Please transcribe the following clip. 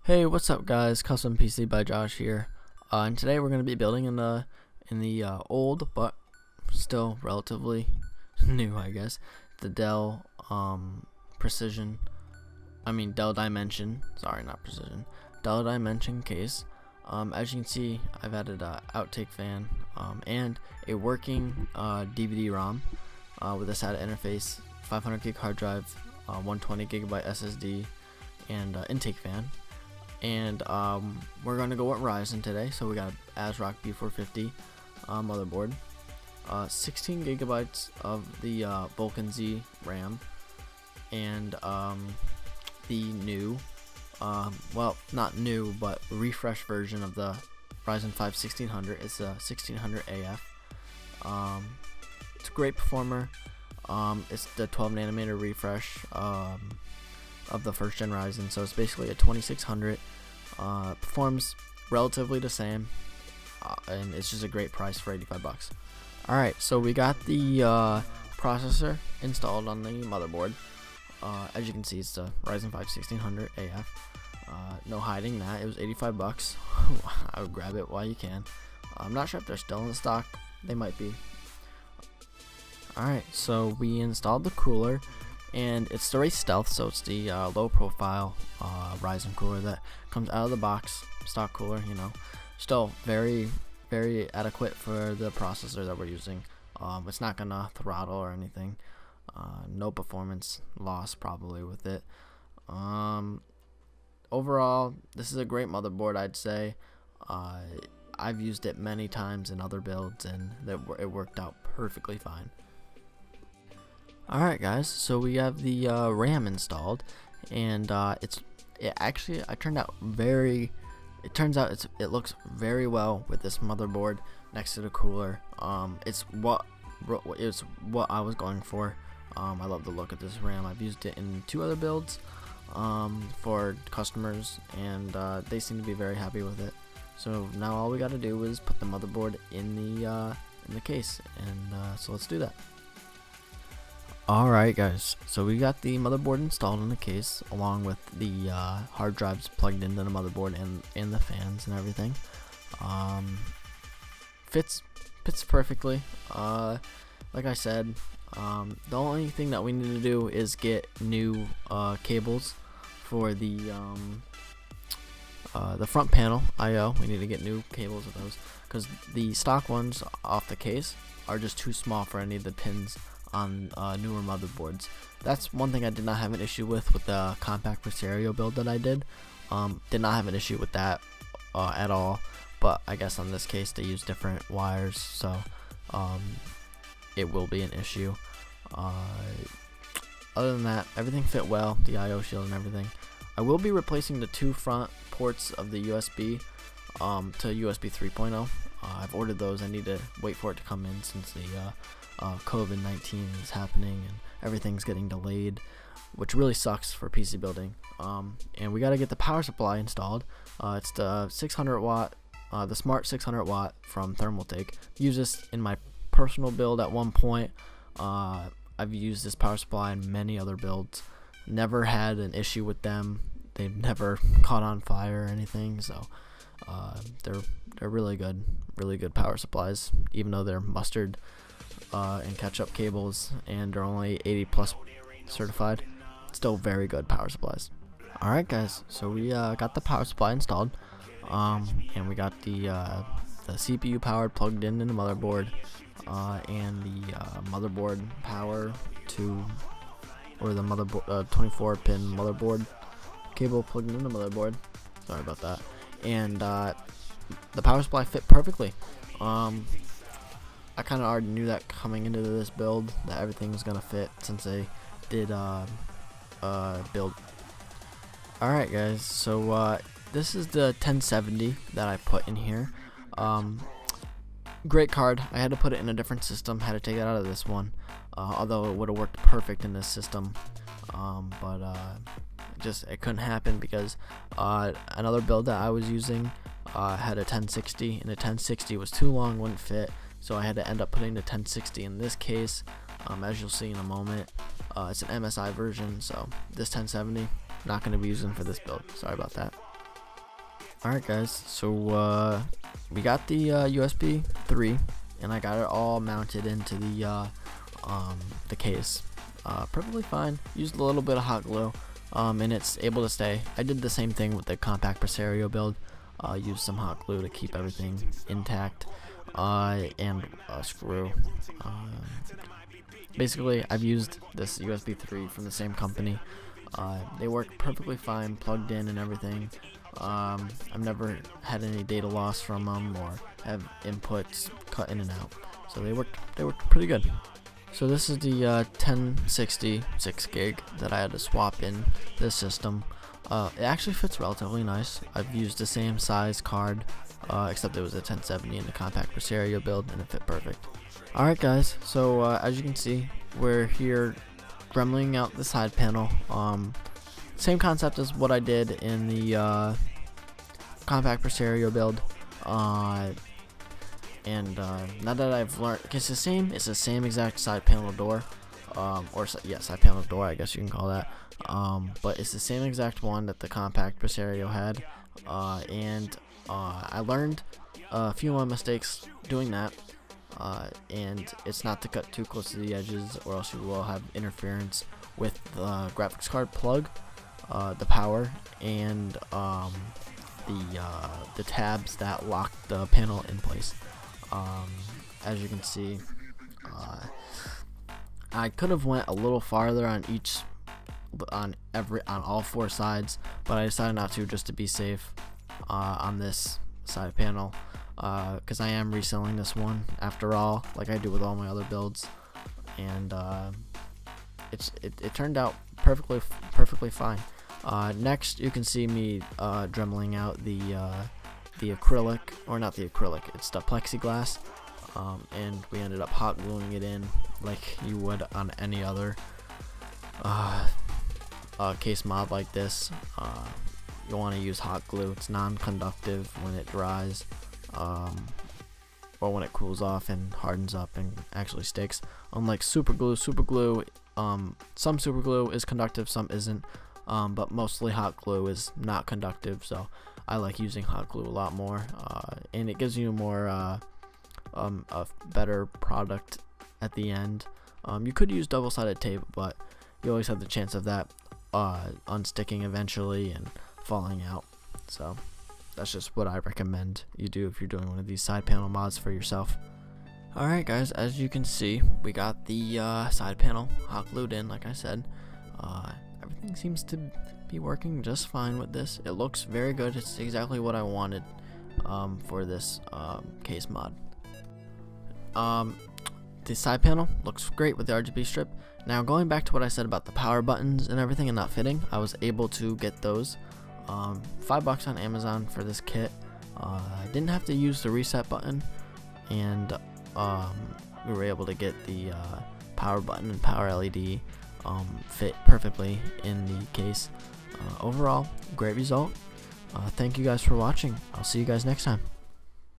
Hey, what's up, guys? Custom PC by Josh here, and today we're going to be building in the old but still relatively new, I guess, the Dell Dell Dimension. Sorry, not precision. Dell Dimension case. As you can see, I've added a outtake fan and a working DVD-ROM with a SATA interface, 500 gig hard drive, 120 gigabyte SSD, and intake fan. And we're gonna go with RYZEN today. So we got ASRock B450 motherboard, 16 gigabytes of the Vulcan Z RAM, and the new, well, not new, but refresh version of the Ryzen 5 1600. It's a 1600 AF. It's a great performer. It's the 12 nanometer refresh of the first gen Ryzen, so it's basically a 2600. Performs relatively the same, and it's just a great price for 85 bucks. Alright, so we got the processor installed on the motherboard. As you can see, it's the Ryzen 5 1600 AF. No hiding that, it was 85 bucks. I would grab it while you can. I'm not sure if they're still in stock. They might be. Alright, so we installed the cooler, and it's the RYZEN Stealth, so it's the low profile RYZEN cooler that comes out of the box, stock cooler, you know. Still very adequate for the processor that we're using. It's not gonna throttle or anything. No performance loss probably with it. Overall, this is a great motherboard, I'd say. I've used it many times in other builds, and it worked out perfectly fine. Alright, guys, so we have the RAM installed, and it turns out it looks very well with this motherboard next to the cooler. It's what I was going for. I love the look of this RAM. I've used it in 2 other builds for customers, and they seem to be very happy with it. So now all we got to do is put the motherboard in the case, and so let's do that. Alright, guys, so we got the motherboard installed in the case along with the hard drives plugged into the motherboard and the fans and everything. Fits perfectly. Like I said, the only thing that we need to do is get new cables for the front panel I/O. We need to get new cables of those because the stock ones off the case are just too small for any of the pins on newer motherboards. That's one thing I did not have an issue with the compact stereo build that I did. Did not have an issue with that at all, but I guess on this case they use different wires, so it will be an issue. Other than that, everything fit well, the I/O shield and everything. I will be replacing the 2 front ports of the USB to USB 3.0. I've ordered those. I need to wait for it to come in since the COVID-19 is happening and everything's getting delayed, which really sucks for PC building. And we got to get the power supply installed. It's the 600 watt, the smart 600 watt from Thermaltake. Use this in my personal build at one point. I've used this power supply in many other builds. Never had an issue with them. They've never caught on fire or anything. So they're really good power supplies, even though they're mustard and catch-up cables and are only 80 plus certified. Still very good power supplies. Alright, guys, so we got the power supply installed, and we got the CPU power plugged in the motherboard, and the motherboard power to, or the motherboard 24 pin motherboard cable plugged in the motherboard. Sorry about that. And the power supply fit perfectly. I kind of already knew that coming into this build, that everything was gonna fit since they did build. Alright, guys, so this is the 1070 that I put in here. Great card. I had to put it in a different system, had to take it out of this one, although it would have worked perfect in this system, but it couldn't happen because another build that I was using had a 1060, and the 1060 was too long, wouldn't fit. So I had to end up putting the 1060 in this case. As you'll see in a moment, it's an MSI version, so this 1070 not going to be using for this build. Sorry about that. Alright guys, so we got the USB 3 and I got it all mounted into the case. Perfectly fine. Used a little bit of hot glue, and it's able to stay. I did the same thing with the compact Presario build. Used some hot glue to keep everything intact, and a screw. Basically, I've used this USB 3 from the same company. They work perfectly fine, plugged in and everything. I've never had any data loss from them or have inputs cut in and out. So they worked pretty good. So this is the 1060 6 gig that I had to swap in this system. It actually fits relatively nice. I've used the same size card, except it was a 1070 in the compact Presario build, and it fit perfect. Alright guys, so as you can see, we're here dremeling out the side panel. Same concept as what I did in the compact Presario build. Now that I've learned, it's the same exact side panel door, side panel door, I guess you can call that. But it's the same exact one that the compact Presario had, I learned a few more mistakes doing that, and it's not to cut too close to the edges, or else you will have interference with the graphics card plug, the power, and the tabs that lock the panel in place. As you can see, I could have went a little farther on all four sides, but I decided not to, just to be safe on this side panel, because I am reselling this one after all, like I do with all my other builds, and it turned out perfectly fine. Next, you can see me dremeling out the acrylic, or not the acrylic, it's the plexiglass, and we ended up hot gluing it in like you would on any other case mod like this. You want to use hot glue. It's non-conductive when it dries, or when it cools off and hardens up and actually sticks, unlike super glue. Some super glue is conductive, some isn't, but mostly hot glue is not conductive, so I like using hot glue a lot more, and it gives you more a better product at the end. You could use double-sided tape, but you always have the chance of that unsticking eventually and falling out. So that's just what I recommend you do if you're doing one of these side panel mods for yourself. Alright guys, as you can see, we got the side panel hot glued in, like I said. Everything seems to be working just fine with this. It looks very good. It's exactly what I wanted for this case mod. The side panel looks great with the RGB strip. Now, going back to what I said about the power buttons and everything and not fitting, I was able to get those $5 on Amazon for this kit. I didn't have to use the reset button, and we were able to get the power button and power LED fit perfectly in the case. Overall, great result. Thank you guys for watching. I'll see you guys next time.